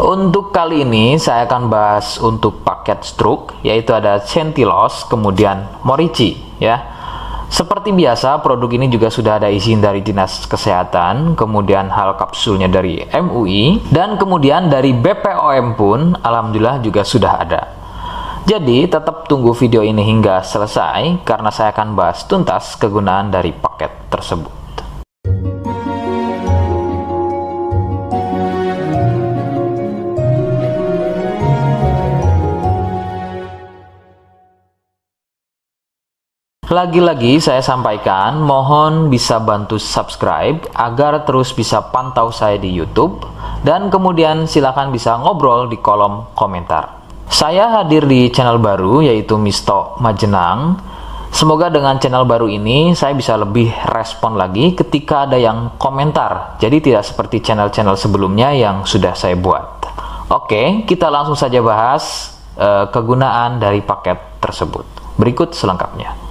Untuk kali ini saya akan bahas untuk paket stroke, yaitu ada Centillos, kemudian Morici ya. Seperti biasa, produk ini juga sudah ada izin dari Dinas Kesehatan, kemudian hal kapsulnya dari MUI, dan kemudian dari BPOM pun alhamdulillah juga sudah ada. Jadi tetap tunggu video ini hingga selesai karena saya akan bahas tuntas kegunaan dari paket tersebut. Lagi-lagi saya sampaikan, mohon bisa bantu subscribe agar terus bisa pantau saya di YouTube, dan kemudian silakan bisa ngobrol di kolom komentar. Saya hadir di channel baru yaitu Misto Majenang. Semoga dengan channel baru ini saya bisa lebih respon lagi ketika ada yang komentar. Jadi tidak seperti channel-channel sebelumnya yang sudah saya buat. Oke, kita langsung saja bahas kegunaan dari paket tersebut. Berikut selengkapnya.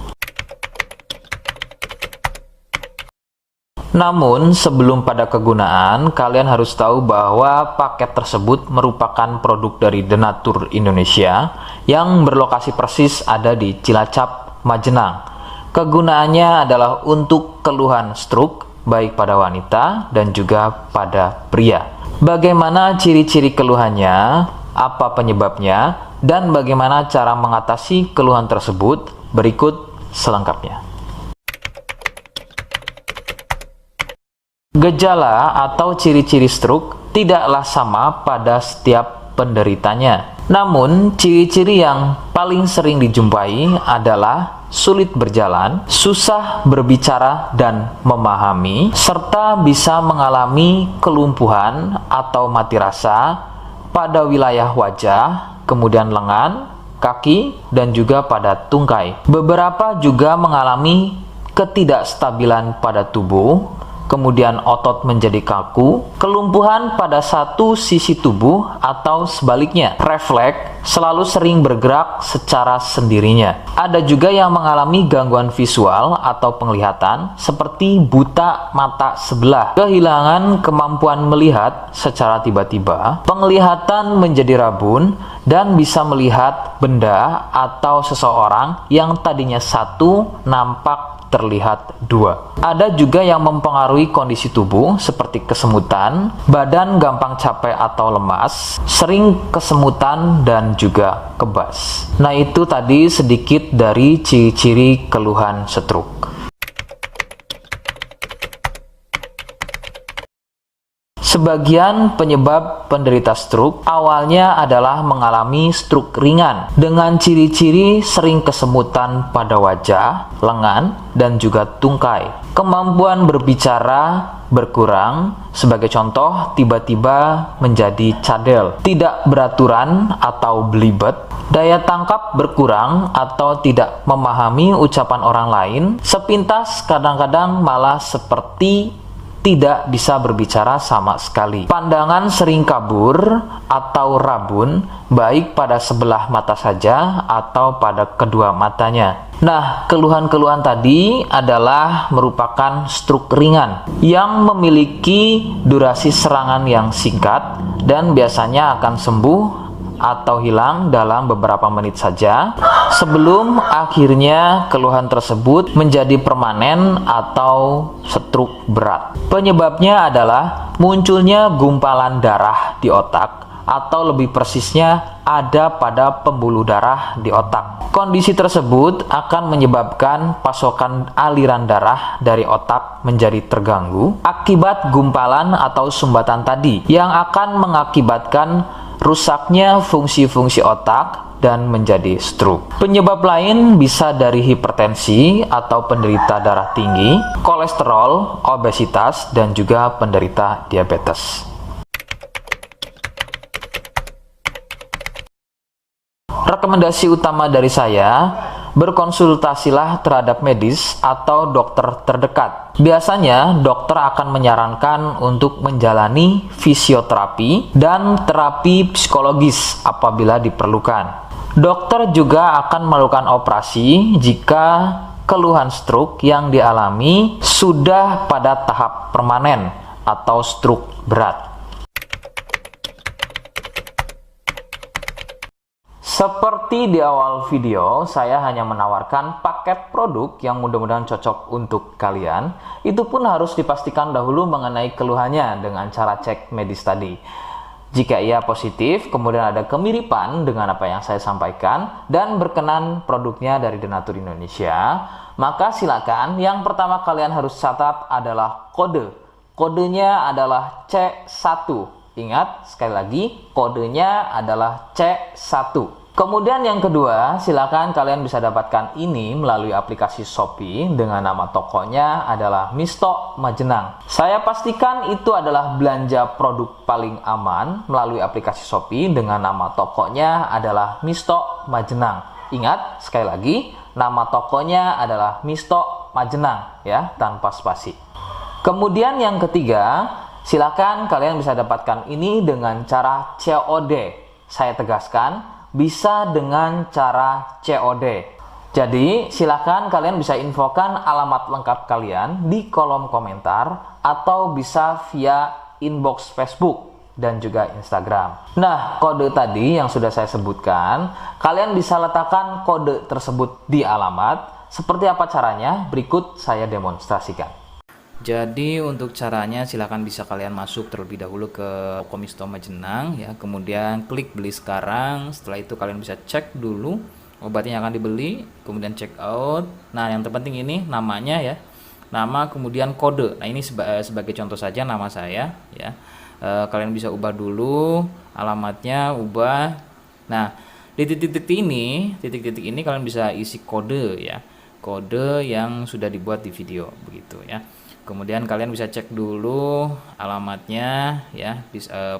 Namun, sebelum pada kegunaan, kalian harus tahu bahwa paket tersebut merupakan produk dari Denatur Indonesia yang berlokasi persis ada di Cilacap, Majenang. Kegunaannya adalah untuk keluhan stroke, baik pada wanita dan juga pada pria. Bagaimana ciri-ciri keluhannya, apa penyebabnya, dan bagaimana cara mengatasi keluhan tersebut, berikut selengkapnya. Gejala atau ciri-ciri stroke tidaklah sama pada setiap penderitanya. Namun, ciri-ciri yang paling sering dijumpai adalah sulit berjalan, susah berbicara dan memahami, serta bisa mengalami kelumpuhan atau mati rasa pada wilayah wajah, kemudian lengan, kaki, dan juga pada tungkai. Beberapa juga mengalami ketidakstabilan pada tubuh, kemudian otot menjadi kaku, kelumpuhan pada satu sisi tubuh atau sebaliknya, refleks selalu sering bergerak secara sendirinya. Ada juga yang mengalami gangguan visual atau penglihatan seperti buta mata sebelah, kehilangan kemampuan melihat secara tiba-tiba, penglihatan menjadi rabun, dan bisa melihat benda atau seseorang yang tadinya satu nampak terlihat dua. Ada juga yang mempengaruhi kondisi tubuh seperti kesemutan, badan gampang capek atau lemas, sering kesemutan dan juga kebas. Nah, itu tadi sedikit dari ciri-ciri keluhan stroke. Sebagian penyebab penderita stroke awalnya adalah mengalami stroke ringan dengan ciri-ciri sering kesemutan pada wajah, lengan, dan juga tungkai. Kemampuan berbicara berkurang, sebagai contoh tiba-tiba menjadi cadel, tidak beraturan atau belibet, daya tangkap berkurang atau tidak memahami ucapan orang lain, sepintas kadang-kadang malah seperti tidak bisa berbicara sama sekali. Pandangan sering kabur atau rabun, baik pada sebelah mata saja atau pada kedua matanya. Nah, keluhan-keluhan tadi adalah merupakan stroke ringan yang memiliki durasi serangan yang singkat dan biasanya akan sembuh atau hilang dalam beberapa menit saja sebelum akhirnya keluhan tersebut menjadi permanen atau stroke berat. Penyebabnya adalah munculnya gumpalan darah di otak, atau lebih persisnya ada pada pembuluh darah di otak. Kondisi tersebut akan menyebabkan pasokan aliran darah dari otak menjadi terganggu akibat gumpalan atau sumbatan tadi yang akan mengakibatkan rusaknya fungsi-fungsi otak dan menjadi stroke. Penyebab lain bisa dari hipertensi atau penderita darah tinggi, kolesterol, obesitas, dan juga penderita diabetes. Rekomendasi utama dari saya, berkonsultasilah terhadap medis atau dokter terdekat. Biasanya, dokter akan menyarankan untuk menjalani fisioterapi dan terapi psikologis apabila diperlukan. Dokter juga akan melakukan operasi jika keluhan stroke yang dialami sudah pada tahap permanen atau stroke berat. Seperti di awal video, saya hanya menawarkan paket produk yang mudah-mudahan cocok untuk kalian. Itu pun harus dipastikan dahulu mengenai keluhannya dengan cara cek medis tadi. Jika ia positif, kemudian ada kemiripan dengan apa yang saya sampaikan dan berkenan produknya dari Denatur Indonesia, maka silakan yang pertama kalian harus catat adalah kode. Kodenya adalah C1. Ingat, sekali lagi, kodenya adalah C1. Kemudian yang kedua, silakan kalian bisa dapatkan ini melalui aplikasi Shopee dengan nama tokonya adalah Misto Majenang. Saya pastikan itu adalah belanja produk paling aman melalui aplikasi Shopee dengan nama tokonya adalah Misto Majenang. Ingat, sekali lagi, nama tokonya adalah Misto Majenang ya, tanpa spasi. Kemudian yang ketiga, silakan kalian bisa dapatkan ini dengan cara COD. Saya tegaskan, bisa dengan cara COD. Jadi, silakan kalian bisa infokan alamat lengkap kalian di kolom komentar atau bisa via inbox Facebook dan juga Instagram. Nah, kode tadi yang sudah saya sebutkan, kalian bisa letakkan kode tersebut di alamat. Seperti apa caranya? Berikut saya demonstrasikan. Jadi untuk caranya silahkan bisa kalian masuk terlebih dahulu ke toko Misto Majenang ya, kemudian klik beli sekarang. Setelah itu kalian bisa cek dulu obatnya yang akan dibeli, kemudian check out. Nah yang terpenting ini namanya ya, nama kemudian kode. Nah ini sebagai contoh saja nama saya ya. Kalian bisa ubah dulu alamatnya, ubah. Nah di titik-titik ini kalian bisa isi kode ya, kode yang sudah dibuat di video begitu ya. Kemudian kalian bisa cek dulu alamatnya ya,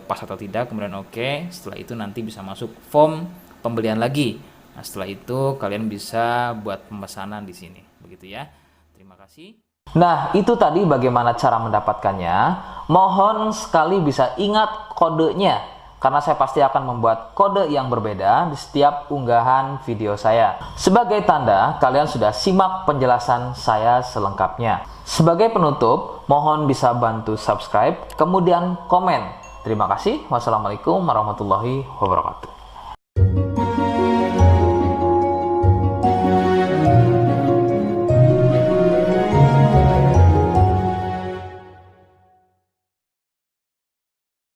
pas atau tidak, kemudian oke. Setelah itu nanti bisa masuk form pembelian lagi. Nah, setelah itu kalian bisa buat pemesanan di sini. Begitu ya. Terima kasih. Nah, itu tadi bagaimana cara mendapatkannya. Mohon sekali bisa ingat kodenya, karena saya pasti akan membuat kode yang berbeda di setiap unggahan video saya. Sebagai tanda, kalian sudah simak penjelasan saya selengkapnya. Sebagai penutup, mohon bisa bantu subscribe, kemudian komen. Terima kasih. Wassalamualaikum warahmatullahi wabarakatuh.